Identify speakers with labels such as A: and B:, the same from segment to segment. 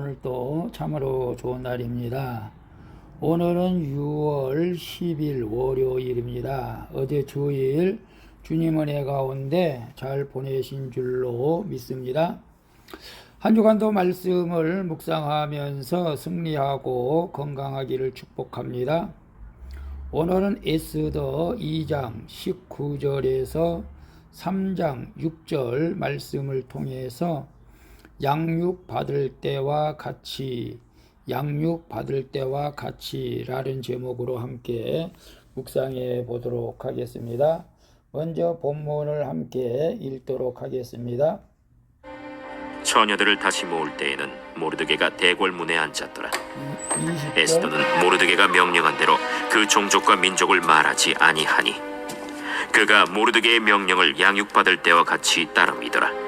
A: 오늘 또 참으로 좋은 날입니다. 오늘은 6월 10일 월요일입니다. 어제 주일 주님 은혜 가운데 잘 보내신 줄로 믿습니다. 한 주간도 말씀을 묵상하면서 승리하고 건강하기를 축복합니다. 오늘은 에스더 2장 19절에서 3장 6절 말씀을 통해서 양육 받을 때와 같이 라는 제목으로 함께 묵상해 보도록 하겠습니다. 먼저 본문을 함께 읽도록 하겠습니다.
B: 처녀들을 다시 모을 때에는 모르드게가 대궐문에 앉았더라.
A: 20절.
B: 에스더는 모르드게가 명령한 대로 그 종족과 민족을 말하지 아니하니 그가 모르드게의 명령을 양육받을 때와 같이 따릅니더라.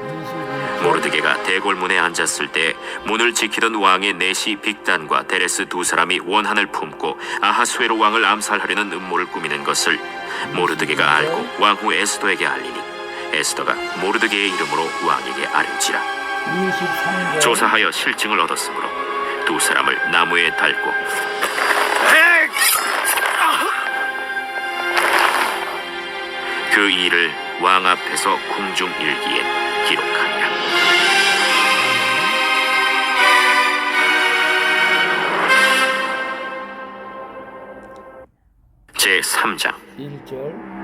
B: 모르드게가 대궐문에 앉았을 때 문을 지키던 왕의 내시 빅단과 데레스 두 사람이 원한을 품고 아하수에로 왕을 암살하려는 음모를 꾸미는 것을 모르드게가 알고 왕후 에스더에게 알리니 에스더가 모르드게의 이름으로 왕에게 아뢰지라.
A: 23절.
B: 조사하여 실증을 얻었으므로 두 사람을 나무에 달고 그 일을 왕 앞에서 궁중일기에 기록하니라. 제3장
A: 1절.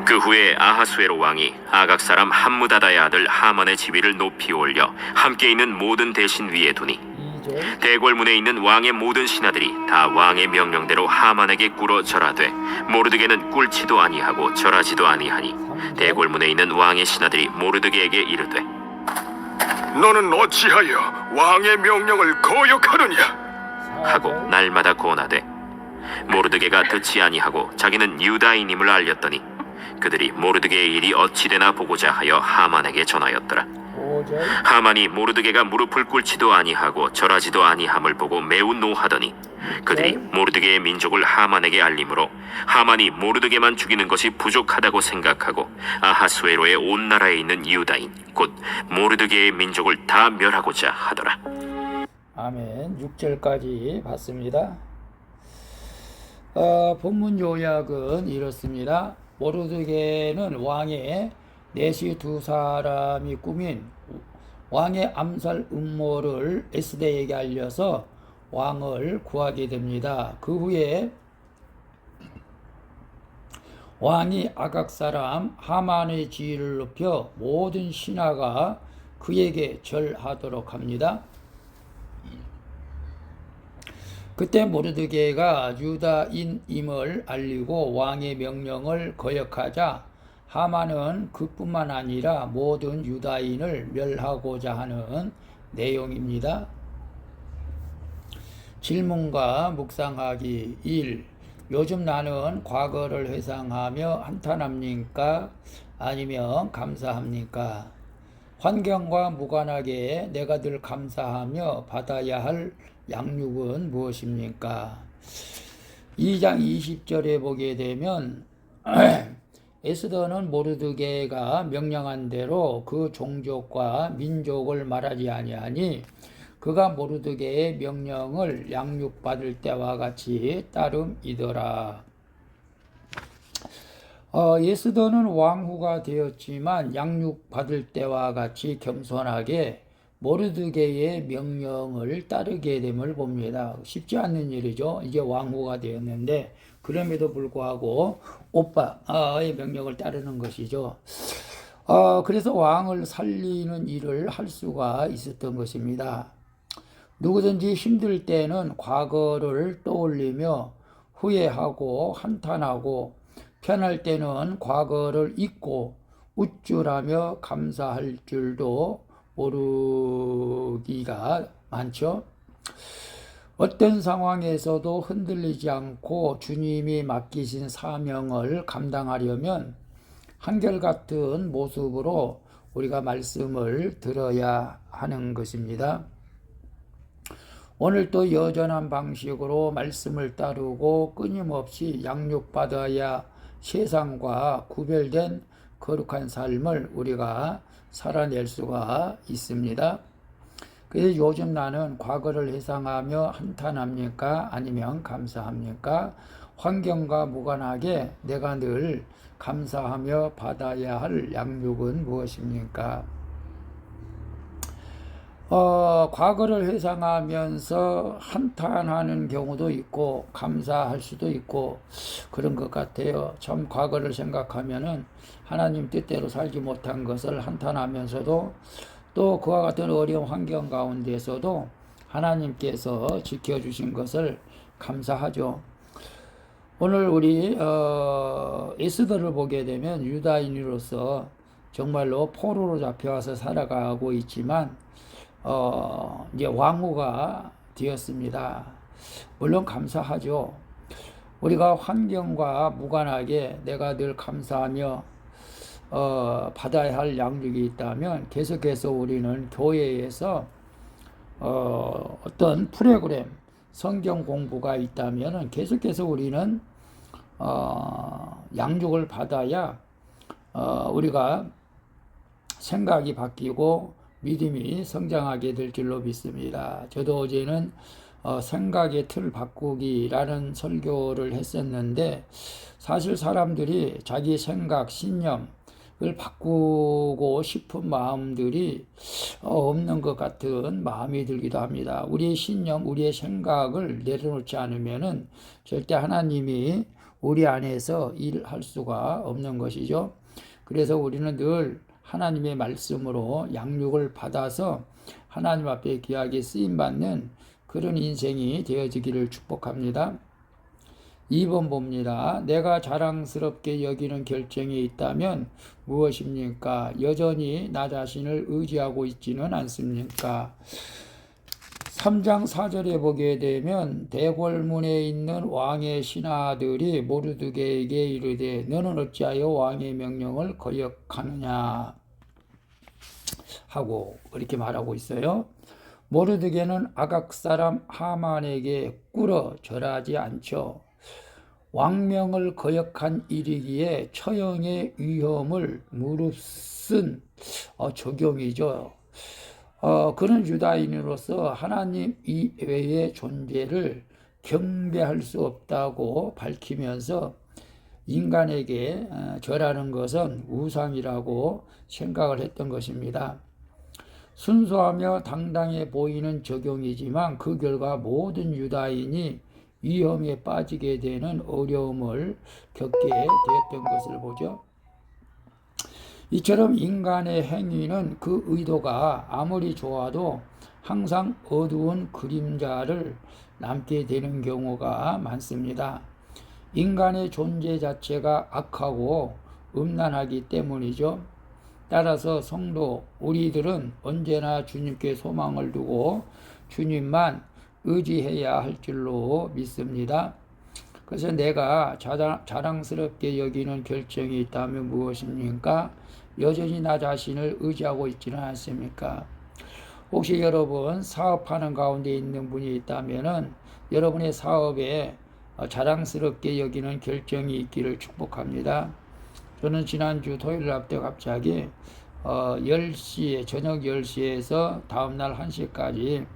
B: 그 후에 아하수에로 왕이 아각 사람 함무다다의 아들 하만의 지위를 높이 올려 함께 있는 모든 대신 위에 두니
A: 2절.
B: 대궐문에 있는 왕의 모든 신하들이 다 왕의 명령대로 하만에게 꿇어 절하되 모르드게는 꿇지도 아니하고 절하지도 아니하니 대궐문에 있는 왕의 신하들이 모르드게에게 이르되
C: 너는 어찌하여 왕의 명령을 거역하느냐?
B: 하고 날마다 고나되 모르드게가 듣지 아니하고 자기는 유다인임을 알렸더니 그들이 모르드게의 일이 어찌되나 보고자 하여 하만에게 전하였더라.
A: 5절.
B: 하만이 모르드게가 무릎을 꿇지도 아니하고 절하지도 아니함을 보고 매우 노하더니 그들이 모르드게의 민족을 하만에게 알림으로 하만이 모르드게만 죽이는 것이 부족하다고 생각하고 아하수에로의 온 나라에 있는 유다인 곧 모르드게의 민족을 다 멸하고자 하더라.
A: 아멘. 6절까지 봤습니다. 본문 요약은 이렇습니다. 모르드게는 왕의 내시 두 사람이 꾸민 왕의 암살 음모를 에스더에게 알려서 왕을 구하게 됩니다. 그 후에 왕이 아각 사람 하만의 지위를 높여 모든 신하가 그에게 절하도록 합니다. 그때 모르드게가 유다인임을 알리고 왕의 명령을 거역하자 하만은 그뿐만 아니라 모든 유다인을 멸하고자 하는 내용입니다. 질문과 묵상하기 1. 요즘 나는 과거를 회상하며 한탄합니까? 아니면 감사합니까? 환경과 무관하게 내가 늘 감사하며 받아야 할 양육은 무엇입니까? 2장 20절에 보게 되면 에스더는 모르드게가 명령한 대로 그 종족과 민족을 말하지 아니하니 그가 모르드게의 명령을 양육받을 때와 같이 따름이더라. 에스더는 왕후가 되었지만 양육받을 때와 같이 겸손하게 모르드게의 명령을 따르게 됨을 봅니다. 쉽지 않는 일이죠. 이제 왕후가 되었는데 그럼에도 불구하고 오빠의 명령을 따르는 것이죠. 그래서 왕을 살리는 일을 할 수가 있었던 것입니다. 누구든지 힘들 때는 과거를 떠올리며 후회하고 한탄하고 편할 때는 과거를 잊고 우쭐하며 감사할 줄도 모르기가 많죠. 어떤 상황에서도 흔들리지 않고 주님이 맡기신 사명을 감당하려면 한결같은 모습으로 우리가 말씀을 들어야 하는 것입니다. 오늘도 여전한 방식으로 말씀을 따르고 끊임없이 양육받아야 세상과 구별된 거룩한 삶을 우리가 살아낼 수가 있습니다. 그래서 요즘 나는 과거를 회상하며 한탄합니까? 아니면 감사합니까? 환경과 무관하게 내가 늘 감사하며 받아야 할 양육은 무엇입니까? 과거를 회상하면서 한탄하는 경우도 있고 감사할 수도 있고 그런 것 같아요. 참 과거를 생각하면은 하나님 뜻대로 살지 못한 것을 한탄하면서도 또 그와 같은 어려운 환경 가운데서도 하나님께서 지켜주신 것을 감사하죠. 오늘 우리 에스더를 보게 되면 유다인으로서 정말로 포로로 잡혀와서 살아가고 있지만 이제 왕후가 되었습니다. 물론 감사하죠. 우리가 환경과 무관하게 내가 늘 감사하며 받아야 할 양육이 있다면 계속해서 우리는 교회에서 어떤 프로그램 성경 공부가 있다면 계속해서 우리는 양육을 받아야 우리가 생각이 바뀌고 믿음이 성장하게 될 줄로 믿습니다. 저도 어제는 생각의 틀 바꾸기라는 설교를 했었는데 사실 사람들이 자기 생각, 신념을 바꾸고 싶은 마음들이 없는 것 같은 마음이 들기도 합니다. 우리의 신념, 우리의 생각을 내려놓지 않으면은 절대 하나님이 우리 안에서 일할 수가 없는 것이죠. 그래서 우리는 늘 하나님의 말씀으로 양육을 받아서 하나님 앞에 귀하게 쓰임받는 그런 인생이 되어지기를 축복합니다. 2번 봅니다. 내가 자랑스럽게 여기는 결정이 있다면 무엇입니까? 여전히 나 자신을 의지하고 있지는 않습니까? 3장 4절에 보게 되면 대궐문에 있는 왕의 신하들이 모르드게에게 이르되 너는 어찌하여 왕의 명령을 거역하느냐 하고 이렇게 말하고 있어요. 모르드게는 아각 사람 하만에게 꿇어 절하지 않죠. 왕명을 거역한 일이기에 처형의 위험을 무릅쓴 적용이죠. 그는 유다인으로서 하나님 이외의 존재를 경배할 수 없다고 밝히면서 인간에게 절하는 것은 우상이라고 생각을 했던 것입니다. 순수하며 당당해 보이는 적용이지만 그 결과 모든 유다인이 위험에 빠지게 되는 어려움을 겪게 되었던 것을 보죠. 이처럼 인간의 행위는 그 의도가 아무리 좋아도 항상 어두운 그림자를 남게 되는 경우가 많습니다. 인간의 존재 자체가 악하고 음란하기 때문이죠. 따라서 성도 우리들은 언제나 주님께 소망을 두고 주님만 의지해야 할 줄로 믿습니다. 그래서 내가 자랑스럽게 여기는 결정이 있다면 무엇입니까? 여전히 나 자신을 의지하고 있지는 않습니까? 혹시 여러분 사업하는 가운데 있는 분이 있다면 여러분의 사업에 자랑스럽게 여기는 결정이 있기를 축복합니다. 저는 지난주 토요일 앞에 갑자기 10시에 저녁 10시에서 다음날 1시까지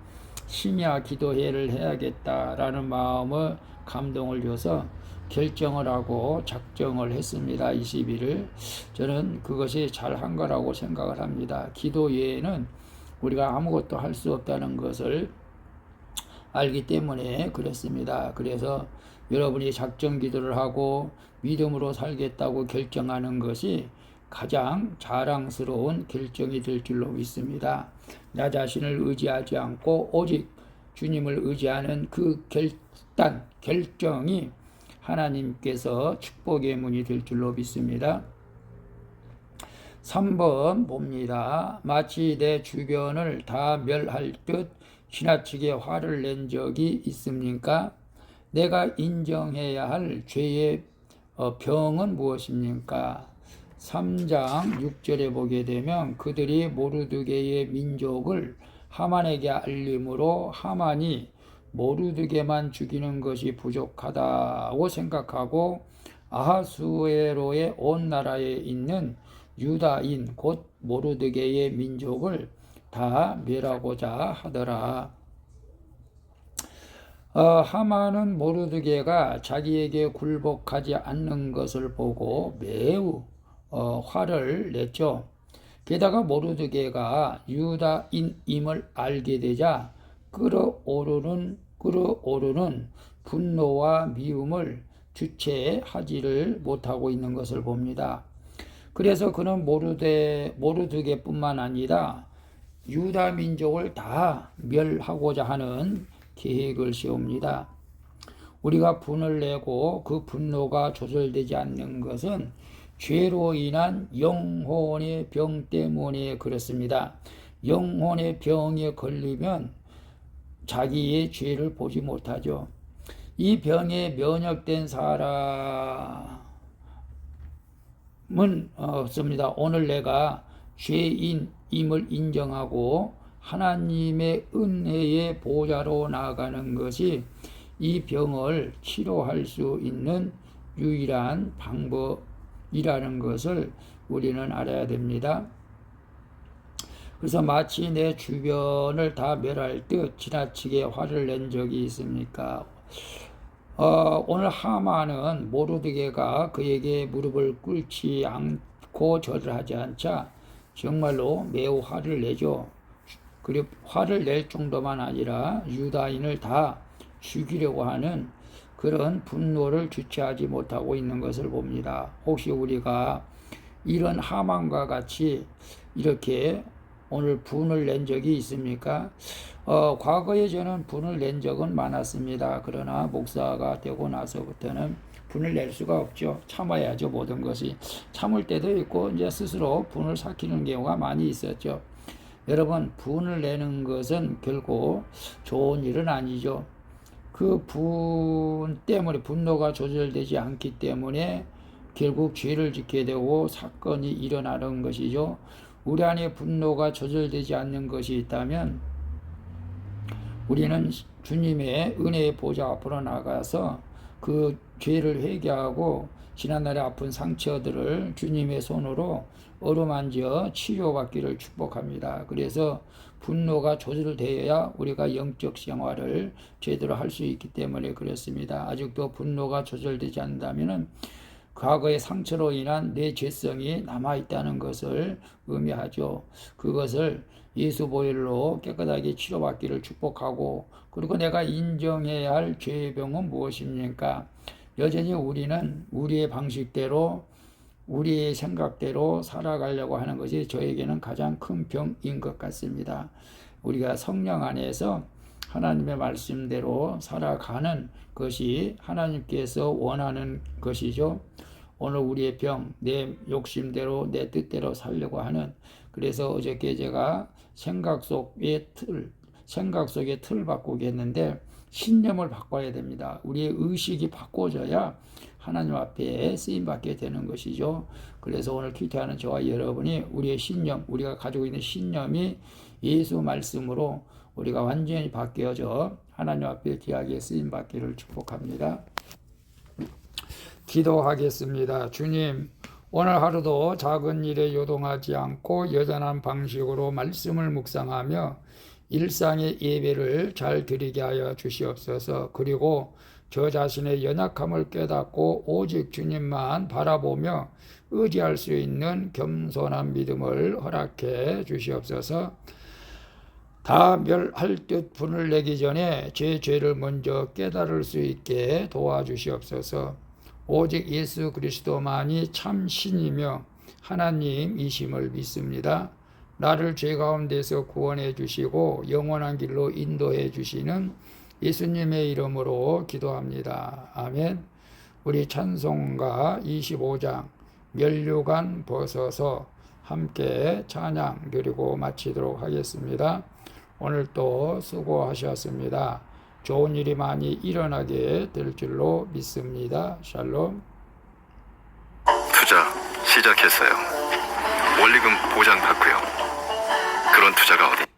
A: 심야 기도회를 해야겠다라는 마음을 감동을 줘서 결정을 하고 작정을 했습니다. 20일을. 저는 그것이 잘한 거라고 생각을 합니다. 기도 외에는 우리가 아무것도 할 수 없다는 것을 알기 때문에 그랬습니다. 그래서 여러분이 작정 기도를 하고 믿음으로 살겠다고 결정하는 것이 가장 자랑스러운 결정이 될 줄로 믿습니다. 나 자신을 의지하지 않고 오직 주님을 의지하는 그 결정이 하나님께서 축복의 문이 될 줄로 믿습니다. 3번 봅니다. 마치 내 주변을 다 멸할 듯 지나치게 화를 낸 적이 있습니까? 내가 인정해야 할 죄의 병은 무엇입니까? 3장 6절에 보게 되면 그들이 모르드게의 민족을 하만에게 알림으로 하만이 모르드게만 죽이는 것이 부족하다고 생각하고 아하수에로의 온 나라에 있는 유다인 곧 모르드게의 민족을 다 멸하고자 하더라. 하만은 모르드게가 자기에게 굴복하지 않는 것을 보고 매우 화를 냈죠. 게다가 모르드게가 유다인임을 알게 되자 끓어오르는 분노와 미움을 주체하지를 못하고 있는 것을 봅니다. 그래서 그는 모르드게뿐만 아니라 유다 민족을 다 멸하고자 하는 계획을 세웁니다. 우리가 분을 내고 그 분노가 조절되지 않는 것은 죄로 인한 영혼의 병 때문에 그렇습니다. 영혼의 병에 걸리면 자기의 죄를 보지 못하죠. 이 병에 면역된 사람은 없습니다. 오늘 내가 죄인임을 인정하고 하나님의 은혜의 보좌로 나아가는 것이 이 병을 치료할 수 있는 유일한 방법이라는 것을 우리는 알아야 됩니다. 그래서 마치 내 주변을 다 멸할 듯 지나치게 화를 낸 적이 있습니까? 오늘 하만은 모르드게가 그에게 무릎을 꿇지 않고 절을 하지 않자 정말로 매우 화를 내죠. 그리고 화를 낼 정도만 아니라 유다인을 다 죽이려고 하는 그런 분노를 주체하지 못하고 있는 것을 봅니다. 혹시 우리가 이런 하만과 같이 이렇게 오늘 분을 낸 적이 있습니까? 과거에 저는 분을 낸 적은 많았습니다. 그러나 목사가 되고 나서부터는 분을 낼 수가 없죠. 참아야죠. 모든 것이 참을 때도 있고 이제 스스로 분을 삭히는 경우가 많이 있었죠. 여러분, 분을 내는 것은 결국 좋은 일은 아니죠. 그 분 때문에 분노가 조절되지 않기 때문에 결국 죄를 짓게 되고 사건이 일어나는 것이죠. 우리 안에 분노가 조절되지 않는 것이 있다면 우리는 주님의 은혜의 보좌 앞으로 나가서 그 죄를 회개하고 지난날의 아픈 상처들을 주님의 손으로 어루만져 치료받기를 축복합니다. 그래서 분노가 조절되어야 우리가 영적 생활을 제대로 할 수 있기 때문에 그렇습니다. 아직도 분노가 조절되지 않는다면 과거의 상처로 인한 내 죄성이 남아있다는 것을 의미하죠. 그것을 예수 보혈로 깨끗하게 치료받기를 축복하고, 그리고 내가 인정해야 할 죄의 병은 무엇입니까? 여전히 우리는 우리의 방식대로 우리의 생각대로 살아가려고 하는 것이 저에게는 가장 큰 병인 것 같습니다. 우리가 성령 안에서 하나님의 말씀대로 살아가는 것이 하나님께서 원하는 것이죠. 오늘 우리의 병, 내 욕심대로 내 뜻대로 살려고 하는, 그래서 어저께 제가 생각 속의 틀 바꾸기 했는데 신념을 바꿔야 됩니다. 우리의 의식이 바꿔져야 하나님 앞에 쓰임받게 되는 것이죠. 그래서 오늘 큐티하는 저와 여러분이 우리의 신념, 우리가 가지고 있는 신념이 예수 말씀으로 우리가 완전히 바뀌어져 하나님 앞에 귀하게 쓰임받기를 축복합니다. 기도하겠습니다. 주님, 오늘 하루도 작은 일에 요동하지 않고 여전한 방식으로 말씀을 묵상하며 일상의 예배를 잘 드리게 하여 주시옵소서. 그리고 저 자신의 연약함을 깨닫고 오직 주님만 바라보며 의지할 수 있는 겸손한 믿음을 허락해 주시옵소서. 다 멸할 듯 분을 내기 전에 제 죄를 먼저 깨달을 수 있게 도와주시옵소서. 오직 예수 그리스도만이 참 신이며 하나님이심을 믿습니다. 나를 죄 가운데서 구원해 주시고 영원한 길로 인도해 주시는 예수님의 이름으로 기도합니다. 아멘. 우리 찬송가 25장 면류관 벗어서 함께 찬양 드리고 마치도록 하겠습니다. 오늘 또 수고하셨습니다. 좋은 일이 많이 일어나게 될 줄로 믿습니다. 샬롬.
C: 투자 시작했어요. 원리금 보장받고요. 그런 투자가 어디